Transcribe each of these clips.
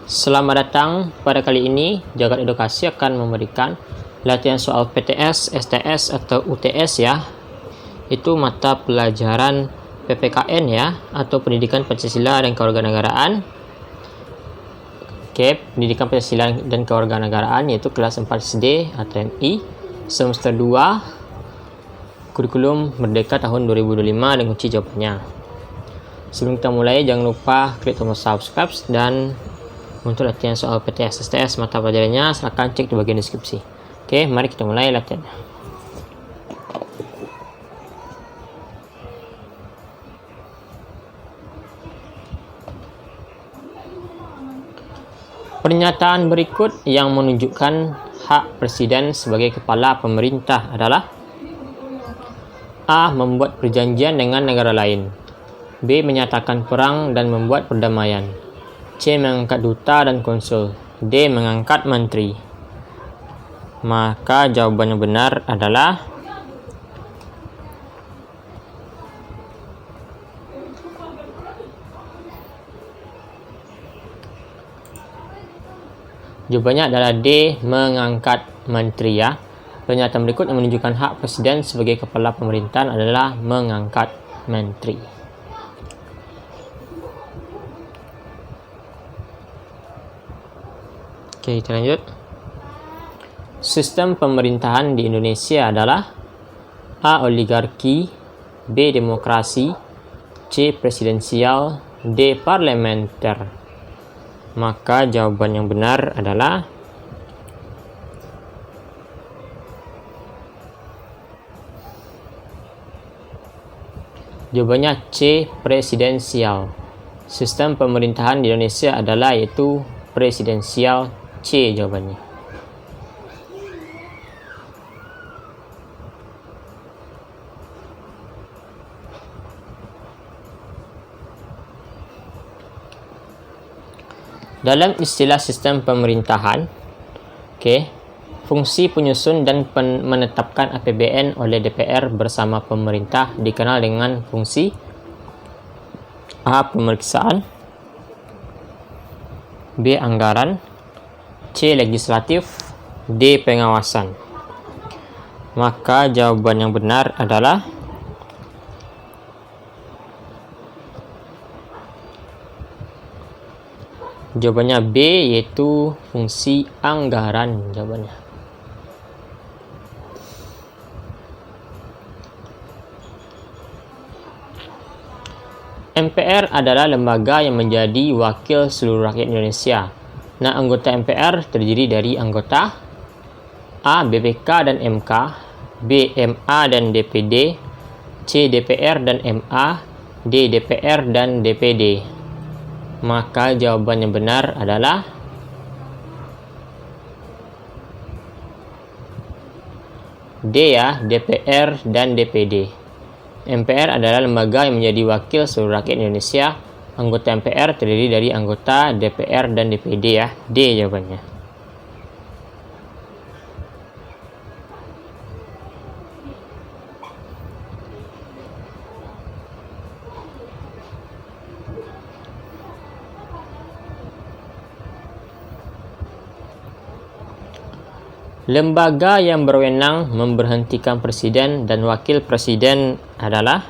Selamat datang. Pada kali ini, Jagat Edukasi akan memberikan latihan soal PTS, STS, atau UTS ya. Itu mata pelajaran PPKN ya, atau Pendidikan Pancasila dan Kewarganegaraan. Oke, Pendidikan Pancasila dan Kewarganegaraan yaitu kelas 4 SD atau MI, semester 2, kurikulum Merdeka tahun 2025 dan kunci jawabannya. Sebelum kita mulai, jangan lupa klik tombol subscribe dan untuk latihan soal PTS, STS, mata pelajarannya silahkan cek di bagian deskripsi. Oke, mari kita mulai latihan. Pernyataan berikut yang menunjukkan hak presiden sebagai kepala pemerintah adalah: A. Membuat perjanjian dengan negara lain. B. Menyatakan perang dan membuat perdamaian. C. Mengangkat duta dan konsul. D. Mengangkat menteri. Maka jawaban yang benar adalah jawabannya adalah D. Mengangkat menteri ya. Pernyataan berikut yang menunjukkan hak presiden sebagai kepala pemerintahan adalah mengangkat menteri. Oke, kita lanjut. Sistem pemerintahan di Indonesia adalah A. Oligarki, B. Demokrasi, C. Presidensial, D. Parlementer. Maka jawaban yang benar adalah jawabannya C. Presidensial. Sistem pemerintahan di Indonesia adalah yaitu presidensial. C jawabannya. Dalam istilah sistem pemerintahan, fungsi penyusun dan menetapkan APBN oleh DPR bersama pemerintah dikenal dengan fungsi A. Pemeriksaan, B. Anggaran, C. Legislatif, D. Pengawasan. Maka jawaban yang benar adalah jawabannya B, yaitu fungsi anggaran jawabannya. MPR adalah lembaga yang menjadi wakil seluruh rakyat Indonesia. Nah, anggota MPR terdiri dari anggota A. BPK dan MK, B. MA dan DPD, C. DPR dan MA, D. DPR dan DPD. Maka jawaban yang benar adalah D ya, DPR dan DPD. MPR adalah lembaga yang menjadi wakil seluruh rakyat Indonesia. Anggota MPR terdiri dari anggota DPR dan DPD ya. D jawabannya. Lembaga yang berwenang memberhentikan presiden dan wakil presiden adalah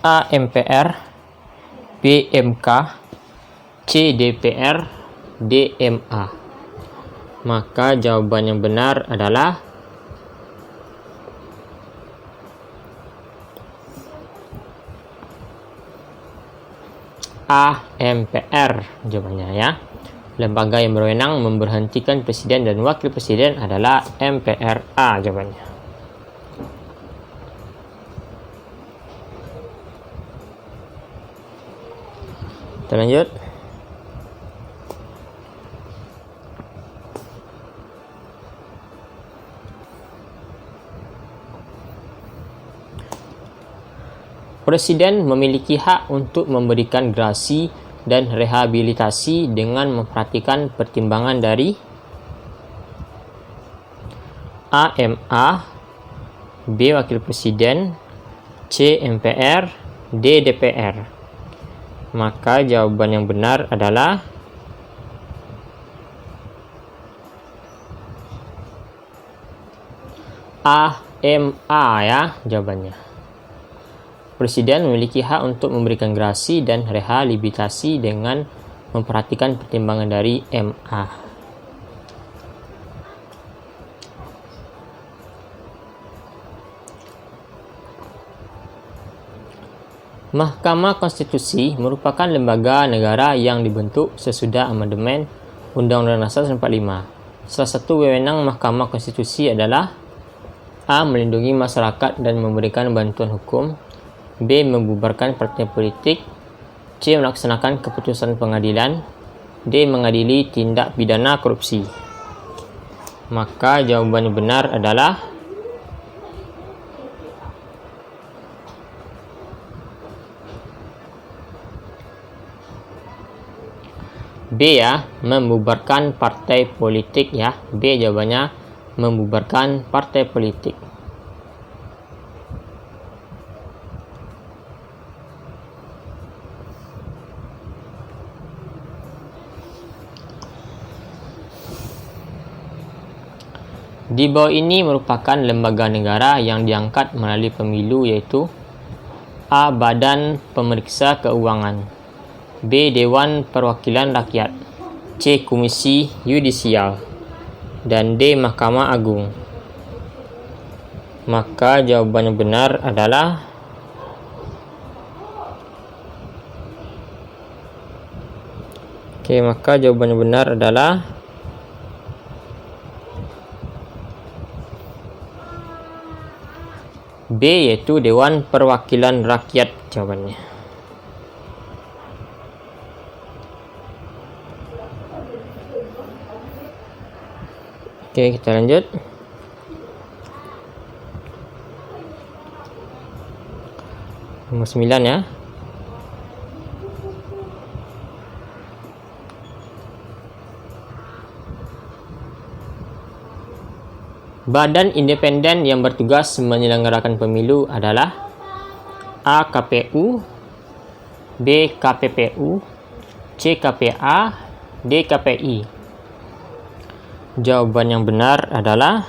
A. MPR, B. MK, C. DPR, D. MA. Maka jawaban yang benar adalah A. MPR jawabannya ya. Lembaga yang berwenang memberhentikan presiden dan wakil presiden adalah MPR. A jawabannya. Kita lanjut. Presiden memiliki hak untuk memberikan gerasi dan rehabilitasi dengan memperhatikan pertimbangan dari A. MA, B. Wakil Presiden, C. MPR, D. DPR. Maka jawaban yang benar adalah AMA ya jawabannya. Presiden memiliki hak untuk memberikan gerasi dan rehabilitasi dengan memperhatikan pertimbangan dari MA. Mahkamah Konstitusi merupakan lembaga negara yang dibentuk sesudah amandemen Undang-Undang Dasar 45. Salah satu wewenang Mahkamah Konstitusi adalah A. Melindungi masyarakat dan memberikan bantuan hukum. B. Membubarkan partai politik. C. Melaksanakan keputusan pengadilan. D. Mengadili tindak pidana korupsi. Maka jawaban yang benar adalah B ya, membubarkan partai politik ya. B jawabannya membubarkan partai politik. Di bawah ini merupakan lembaga negara yang diangkat melalui pemilu, yaitu A. Badan Pemeriksa Keuangan. B. Dewan Perwakilan Rakyat. C. Komisi Yudisial. Dan D. Mahkamah Agung. Maka jawaban yang benar adalah maka jawaban yang benar adalah B, yaitu Dewan Perwakilan Rakyat jawabannya. Kita lanjut. Nomor 9 ya. Badan independen yang bertugas menyelenggarakan pemilu adalah A. KPU, B. KPPU, C. KPA, D. KPI. Jawaban yang benar adalah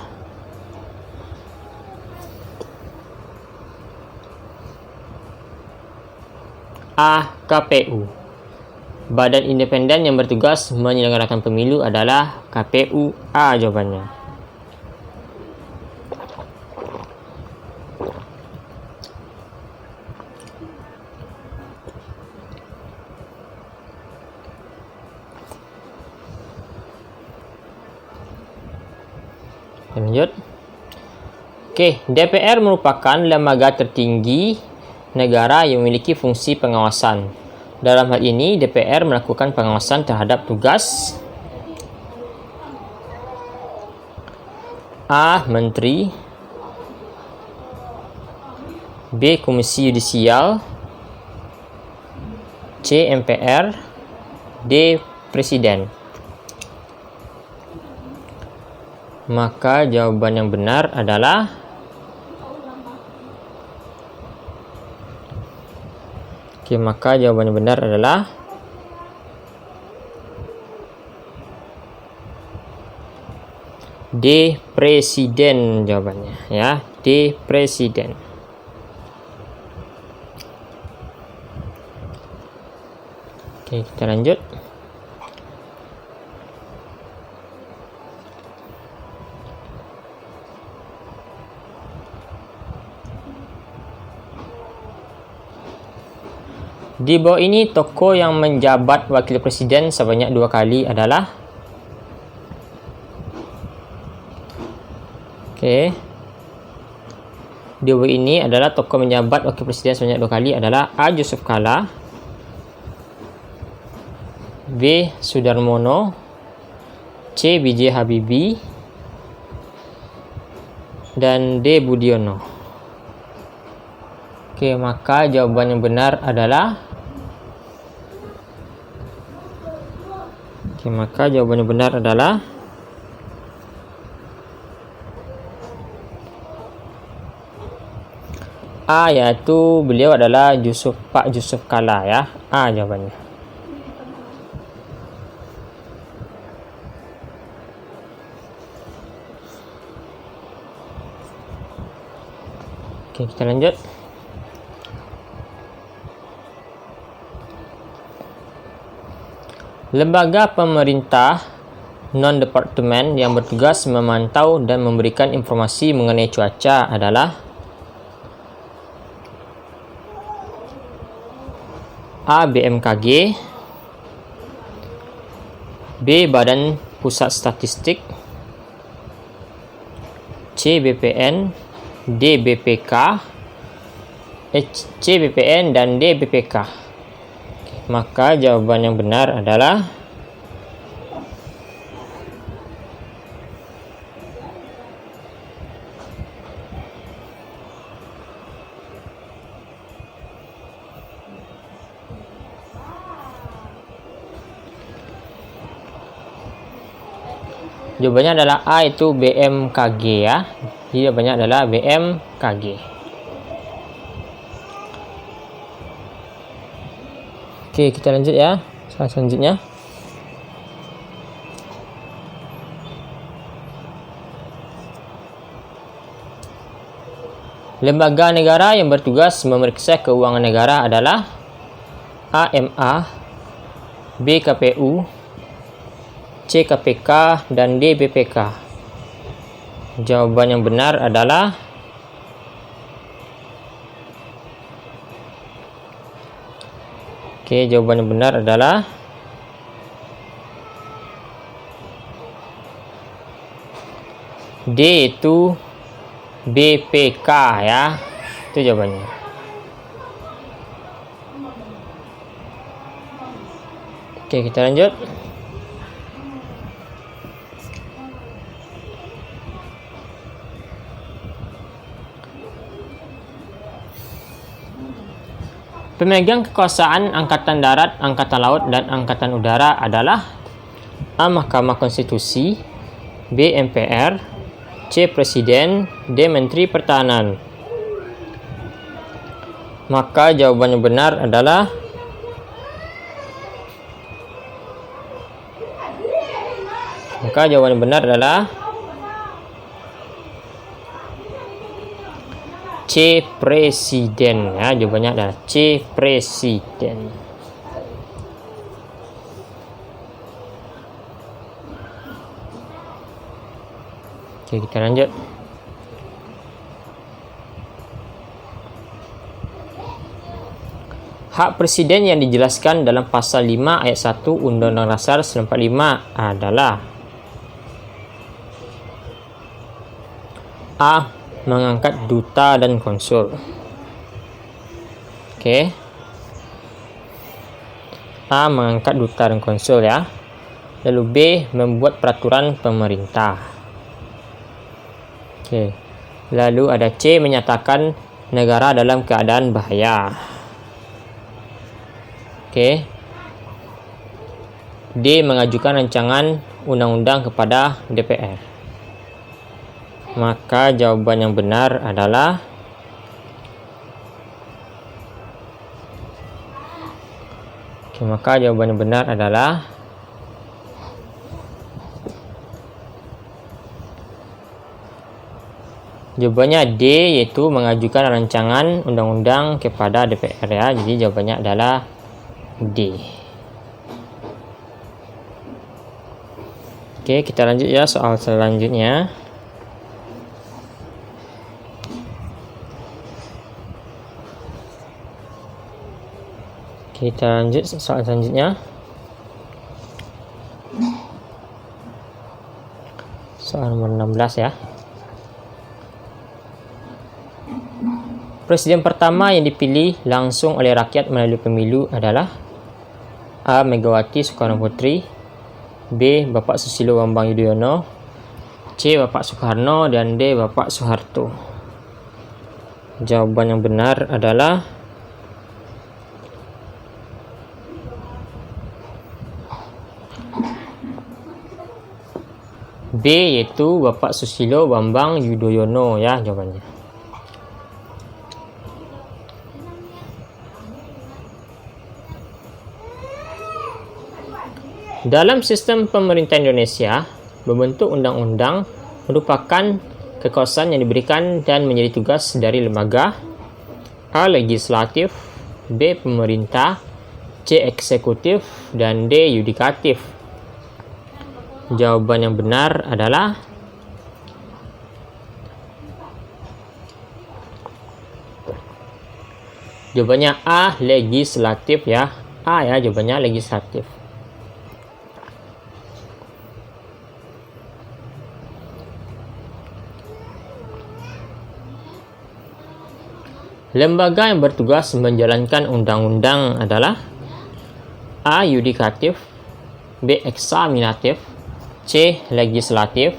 A. KPU. Badan independen yang bertugas menyelenggarakan pemilu adalah KPU. A jawabannya. Lanjut. DPR merupakan lembaga tertinggi negara yang memiliki fungsi pengawasan. Dalam hal ini, DPR melakukan pengawasan terhadap tugas A. Menteri, B. Komisi Yudisial, C. MPR, D. Presiden. Maka jawaban yang benar adalah maka jawaban yang benar adalah D. Presiden jawabannya ya, D. Presiden. Kita lanjut. Di bawah ini tokoh yang menjabat wakil presiden sebanyak 2 kali adalah di bawah ini adalah tokoh menjabat wakil presiden sebanyak 2 kali adalah A. Yusuf Kala, B. Sudarmono, C. B.J. Habibie, dan D. Budiono. Maka jawaban yang benar adalah maka jawaban yang benar adalah A, yaitu beliau adalah Pak Yusuf Kalla ya. A jawabannya. Oke, kita lanjut. Lembaga pemerintah non-departemen yang bertugas memantau dan memberikan informasi mengenai cuaca adalah A. BMKG, B. Badan Pusat Statistik, C. BPN, D. BPK, C. BPN, dan D. BPK. Maka jawaban yang benar adalah jawabannya adalah A, itu BMKG ya. Jadi jawabannya adalah BMKG. Oke, kita lanjut ya. Selanjutnya. Lembaga negara yang bertugas memeriksa keuangan negara adalah A. MA, B. KPU, C. KPK, dan D. BPK. Jawaban yang benar adalah jawaban yang benar adalah D, itu BPK ya. Itu jawabannya. Oke, kita lanjut. Pemegang kekuasaan Angkatan Darat, Angkatan Laut, dan Angkatan Udara adalah A. Mahkamah Konstitusi, B. MPR, C. Presiden, D. Menteri Pertahanan. Maka jawaban yang benar adalah C. Presiden ya. Jawabannya adalah C. Presiden. Oke, kita lanjut. Hak presiden yang dijelaskan dalam pasal 5 ayat 1 Undang-Undang Dasar 1945 adalah A. Mengangkat duta dan konsul. Oke. A. Mengangkat duta dan konsul ya. Lalu B. Membuat peraturan pemerintah. Oke. Lalu ada C. Menyatakan negara dalam keadaan bahaya. Oke. D. Mengajukan rancangan undang-undang kepada DPR. Maka jawaban yang benar adalah jawabannya D, yaitu mengajukan rancangan undang-undang kepada DPR ya. Jadi jawabannya adalah D. Oke, kita lanjut ya soal selanjutnya. Kita lanjut soal selanjutnya. Soal nomor 16 ya. Presiden pertama yang dipilih langsung oleh rakyat melalui pemilu adalah A. Megawati Soekarno Putri, B. Bapak Susilo Bambang Yudhoyono, C. Bapak Soekarno, dan D. Bapak Soeharto. Jawaban yang benar adalah B, yaitu Bapak Susilo Bambang Yudhoyono ya jawabannya. Dalam sistem pemerintahan Indonesia, membentuk undang-undang merupakan kekuasaan yang diberikan dan menjadi tugas dari lembaga A. Legislatif, B. Pemerintah, C. Eksekutif, dan D. Yudikatif. Jawaban yang benar adalah jawabannya A. Legislatif ya. A ya, jawabannya legislatif. Lembaga yang bertugas menjalankan undang-undang adalah A. Yudikatif, B. Eksaminatif, C. Legislatif,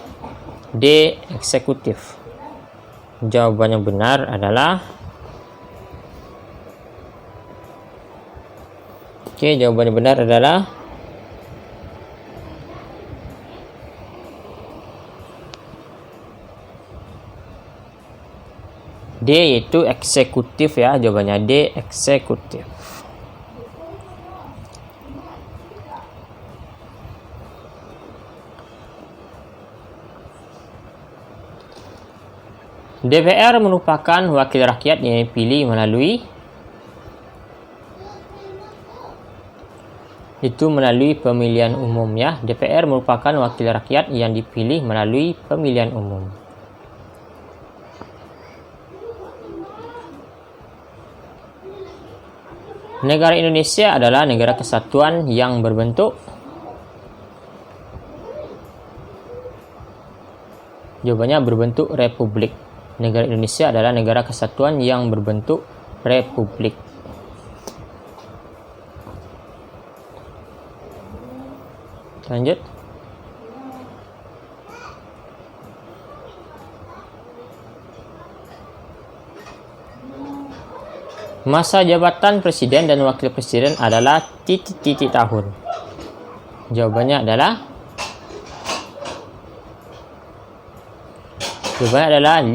D. Eksekutif. Jawaban yang benar adalah jawaban yang benar adalah D, yaitu eksekutif ya. Jawabannya D, eksekutif. DPR merupakan wakil rakyat yang dipilih melalui pemilihan umum ya. DPR merupakan wakil rakyat yang dipilih melalui pemilihan umum. Negara Indonesia adalah negara kesatuan yang berbentuk. Jawabannya berbentuk republik. Negara Indonesia adalah negara kesatuan yang berbentuk republik. Lanjut. Masa jabatan presiden dan wakil presiden adalah titik-titik tahun. Jawabannya adalah 5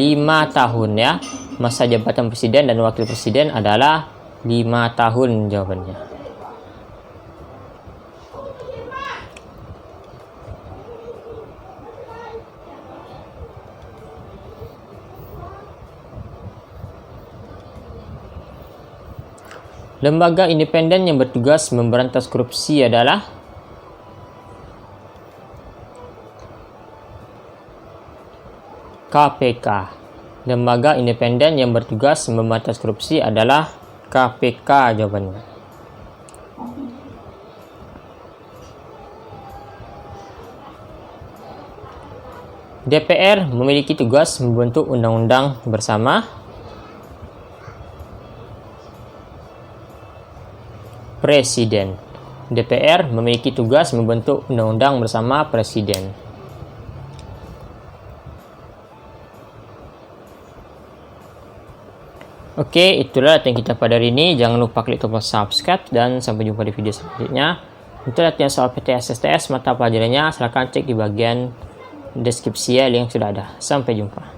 tahun ya. Masa jabatan presiden dan wakil presiden adalah 5 tahun jawabannya. Lembaga independen yang bertugas memberantas korupsi adalah KPK. Lembaga independen yang bertugas memberantas korupsi adalah KPK jawabannya. DPR memiliki tugas membentuk undang-undang bersama Presiden. DPR memiliki tugas membentuk undang-undang bersama Presiden. Oke, itulah latihan kita pada hari ini. Jangan lupa klik tombol subscribe dan sampai jumpa di video selanjutnya. Untuk latihan soal PTS STS mata pelajarannya silahkan cek di bagian deskripsi ya, link sudah ada. Sampai jumpa.